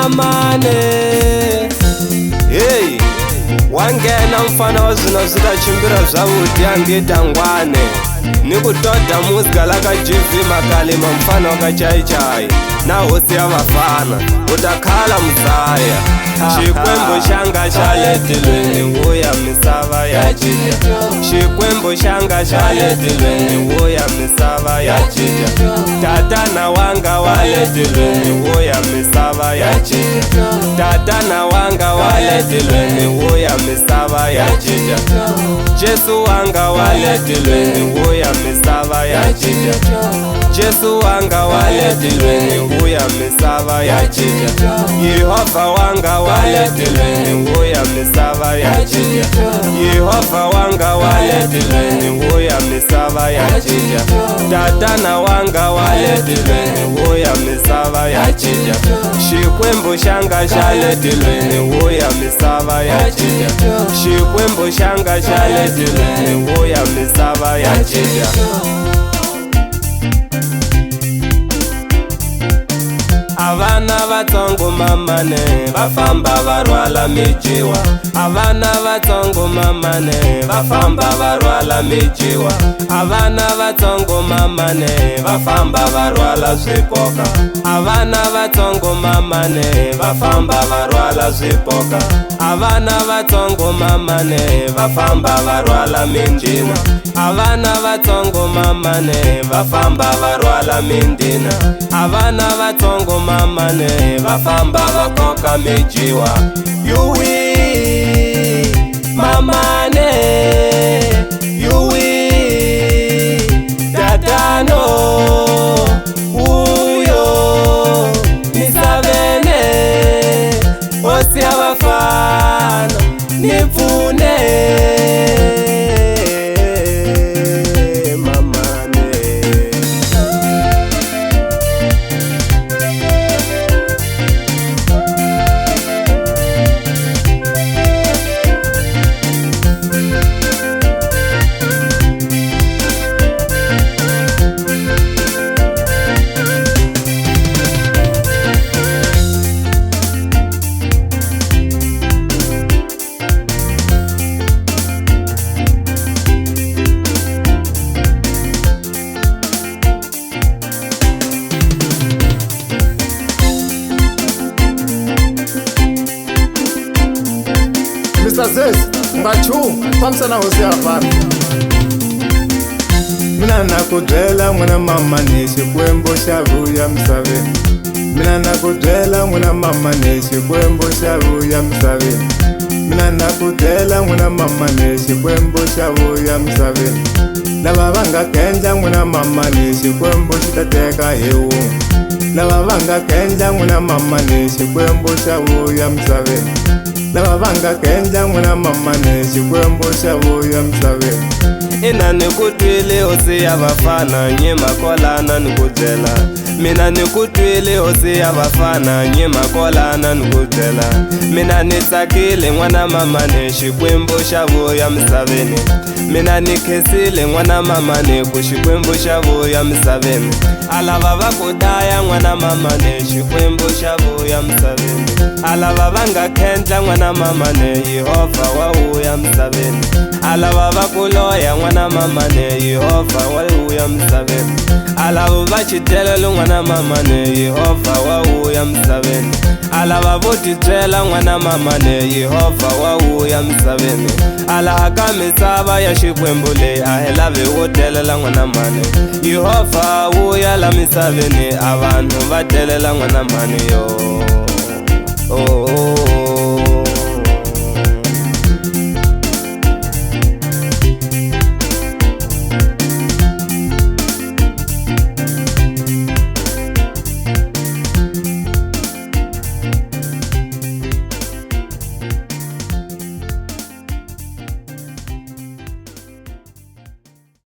mamane. Hey, wangena mfana wazina zika chimbira zawudi angitangwane. Nikutoda muzika laka Zekis Maca mfana waka chai chai. Na hosi ya wafana, utakhala mzaya. Shikwembo shanga chaletilweni uya misava ya jija. Shikwembo shanga chaletilweni uya misava ya jija. Tatana wanga waletilweni uya misava ya jija. Tatana wanga waletilweni uya misava ya jija. Jesu wanga waletilweni uya misava ya jija. Jesu wanga waletilweni uya misava ya jija. Yehova wanga waletilweni uya misava ya jija. Yehova wanga waletilweni uya misava ya jija. Tatana wanga waletilweni uya misava ya jija. Shikwembo shanga chaletilweni uya misava ya jija. Shikwembo shanga chaletilweni uya misava ya jija. Avana vatsongo mamane vafamba varwala mijiwa. Avana vatsongo mamane vafamba varwala mijiwa. Avana vatsongo mamane vafamba varwala zvipoka. Avana vatsongo mamane vafamba varwala zvipoka. Avana vatsongo mamane vafamba varwala mindina. Avana vatsongo mamane vafamba varwala mindina. Avana vatsongo mamane vafamba vakoka mijiwa. Yuwi mamane, yuwi tatano, uyo misavene. Hosi ya wafana nipfune. Zekis Maca famsana hosi ya vana. Mina nakudela mwana mama ni Xikwembo xa vuya misaveni. Mina nakudela mwana mama ni Xikwembo xa vuya misaveni. Mina nakudela mwana mama ni Xikwembo xa vuya misaveni. Lava va nga kendla mwana mama ni Xikwembo xi ta teka hi wun'we. Lava va nga kendla mwana mama ni Xikwembo xa vuya misaveni. Lava va nga kendla mwana mama ni Xikwembo xa vuya misaveni. Ina nikutwile hosi ya vafana nyima kolana nikubyela. Mina nikutwile hosi ya vafana nyima kolana nikubyela. Mina nitsakile n'wana mama ni Xikwembo xa vuya misaveni. Mina nikhesile n'wana mama ni ku Xikwembo xa vuya misaveni. Alava va ku daya n'wana mama ni Xikwembo xa vuya misaveni. Alava va nga khendla n'wana mama ni Yehova wa vuya misaveni. Alava va ku loya n'wana mama ni Yehova wa vuya misaveni. Alava va xidelelo n'wana mama ni Yehova wa vuya misaveni. Alava vo tibyela n'wana mama ni Yehova wa vuya misaveni. Alaha ka misava ya Xikwembu leyi a hi lavi wo delela n'wana mani. Yehova vuya la misaveni a vanhu va delela n'wana mani yo.